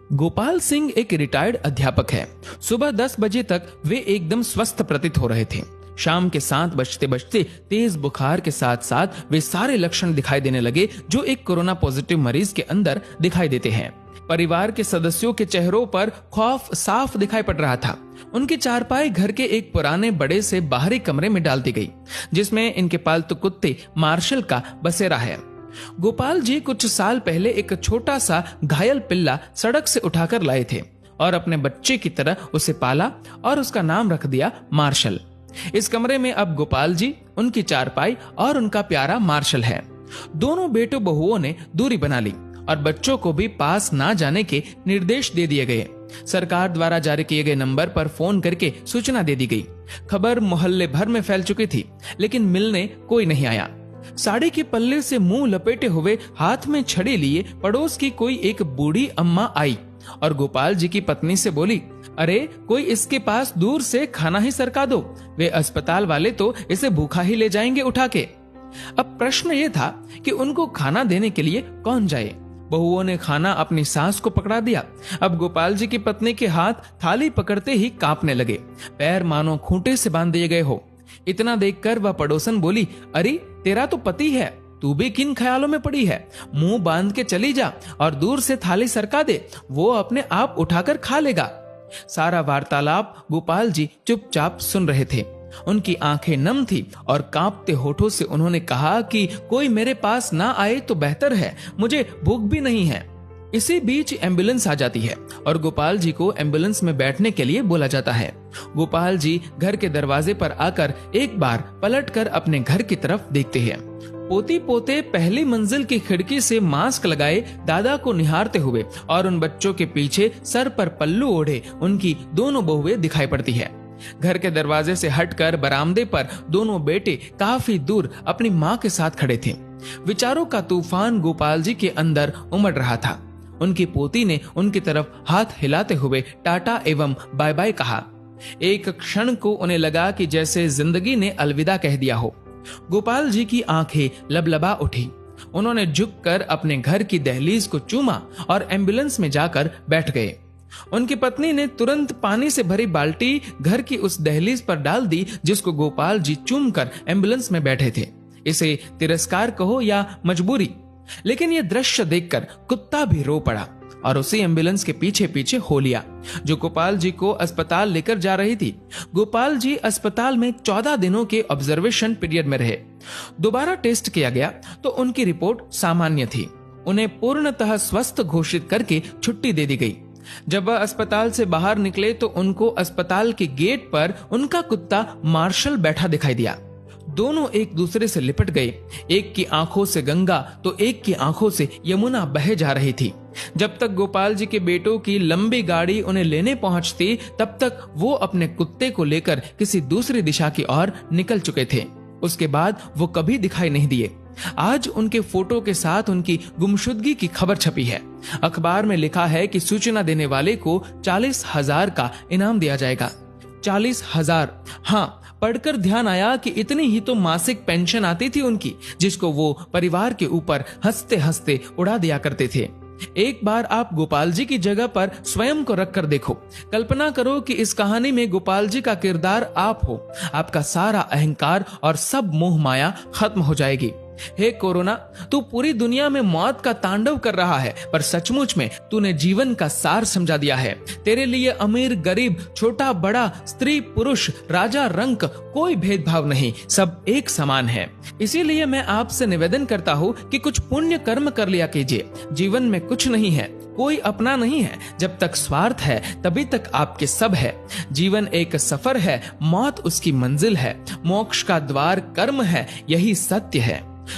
गोपाल सिंह एक रिटायर्ड अध्यापक है। सुबह 10 बजे तक वे एकदम स्वस्थ प्रतीत हो रहे थे। शाम के 7 बजते बजते तेज बुखार के साथ साथ वे सारे लक्षण दिखाई देने लगे जो एक कोरोना पॉजिटिव मरीज के अंदर दिखाई देते हैं। परिवार के सदस्यों के चेहरों पर खौफ साफ दिखाई पड़ रहा था। उनकी चारपाई घर के एक पुराने बड़े से बाहरी कमरे में डाल दी गई, जिसमें इनके पालतू कुत्ते मार्शल का बसेरा है। गोपाल जी कुछ साल पहले एक छोटा सा घायल पिल्ला सड़क से उठाकर लाए थे और अपने बच्चे की तरह उसे पाला और उसका नाम रख दिया मार्शल। इस कमरे में अब गोपाल जी, उनकी चारपाई और उनका प्यारा मार्शल है। दोनों बेटों बहुओं ने दूरी बना ली और बच्चों को भी पास ना जाने के निर्देश दे दिए गए। सरकार द्वारा जारी किए गए नंबर पर फोन करके सूचना दे दी गई। खबर मोहल्ले भर में फैल चुकी थी, लेकिन मिलने कोई नहीं आया। साड़ी के पल्ले से मुंह लपेटे हुए, हाथ में छड़ी लिए पड़ोस की कोई एक बूढ़ी अम्मा आई और गोपाल जी की पत्नी से बोली, अरे कोई इसके पास दूर से खाना ही सरका दो, वे अस्पताल वाले तो इसे भूखा ही ले जाएंगे उठा के। अब प्रश्न ये था कि उनको खाना देने के लिए कौन जाए। बहुओं ने खाना अपनी सास को पकड़ा दिया। अब गोपाल जी की पत्नी के हाथ थाली पकड़ते ही कांपने लगे, पैर मानो खूंटे से बांध दिए गए हो। इतना देखकर वह पड़ोसन बोली, अरे तेरा तो पति है, तू भी किन ख्यालों में पड़ी है? मुंह बांध के चली जा और दूर से थाली सरका दे, वो अपने आप उठाकर खा लेगा। सारा वार्तालाप गोपाल जी चुपचाप सुन रहे थे। उनकी आंखें नम थी और कांपते होठों से उन्होंने कहा कि कोई मेरे पास ना आए तो बेहतर है, मुझे भूख भी नहीं है। इसी बीच एम्बुलेंस आ जाती है और गोपाल जी को एम्बुलेंस में बैठने के लिए बोला जाता है। गोपाल जी घर के दरवाजे पर आकर एक बार पलटकर अपने घर की तरफ देखते हैं। पोती पोते पहली मंजिल की खिड़की से मास्क लगाए दादा को निहारते हुए और उन बच्चों के पीछे सर पर पल्लू ओढ़े उनकी दोनों बहुएं दिखाई पड़ती है। घर के दरवाजे से हटकर बरामदे पर दोनों बेटे काफी दूर अपनी माँ के साथ खड़े थे। विचारों का तूफान गोपाल जी के अंदर उमड़ रहा था। उनकी पोती ने उनकी तरफ हाथ हिलाते हुए टाटा एवं बाय बाय कहा। एक क्षण को उन्हें लगा कि जैसे जिंदगी ने अलविदा कह दिया हो। गोपाल जी की आंखें लबलबा उठी। उन्होंने झुककर अपने घर की दहलीज को चूमा और एम्बुलेंस में जाकर बैठ गए। उनकी पत्नी ने तुरंत पानी से भरी बाल्टी घर की उस दहलीज पर डाल दी जिसको गोपाल जी चूमकर एम्बुलेंस में बैठे थे। इसे तिरस्कार कहो या मजबूरी, लेकिन यह दृश्य देखकर कुत्ता भी रो पड़ा और उसी एम्बुलेंस के पीछे पीछे हो लिया जो गोपाल जी को अस्पताल लेकर जा रही थी। गोपाल जी अस्पताल में 14 दिनों के ऑब्जर्वेशन पीरियड में रहे। दोबारा टेस्ट किया गया तो उनकी रिपोर्ट सामान्य थी। उन्हें पूर्णतः स्वस्थ घोषित करके छुट्टी दे दी गई। जब वह अस्पताल से बाहर निकले तो उनको अस्पताल के गेट पर उनका कुत्ता मार्शल बैठा दिखाई दिया। दोनों एक दूसरे से लिपट गए। एक की आंखों से गंगा तो एक की आंखों से यमुना बहे जा रही थी। जब तक गोपाल जी के बेटों की लंबी गाड़ी उन्हें लेने पहुंचती, तब तक वो अपने कुत्ते को लेकर किसी दूसरी दिशा की ओर निकल चुके थे। उसके बाद वो कभी दिखाई नहीं दिए। आज उनके फोटो के साथ उनकी गुमशुदगी की खबर छपी है। अखबार में लिखा है कि सूचना देने वाले को 40,000 का इनाम दिया जाएगा। 40,000। हाँ, पढ़कर ध्यान आया कि इतनी ही तो मासिक पेंशन आती थी उनकी, जिसको वो परिवार के ऊपर हंसते हंसते उड़ा दिया करते थे। एक बार आप गोपाल जी की जगह पर स्वयं को रखकर देखो। कल्पना करो कि इस कहानी में गोपाल जी का किरदार आप हो। आपका सारा अहंकार और सब मोह माया खत्म हो जाएगी। हे कोरोना, तू पूरी दुनिया में मौत का तांडव कर रहा है, पर सचमुच में तूने जीवन का सार समझा दिया है। तेरे लिए अमीर गरीब, छोटा बड़ा, स्त्री पुरुष, राजा रंक, कोई भेदभाव नहीं, सब एक समान है। इसीलिए मैं आपसे निवेदन करता हूँ कि कुछ पुण्य कर्म कर लिया कीजिए। जीवन में कुछ नहीं है, कोई अपना नहीं है। जब तक स्वार्थ है तभी तक आपके सब है। जीवन एक सफर है, मौत उसकी मंजिल है। मोक्ष का द्वार कर्म है, यही सत्य है।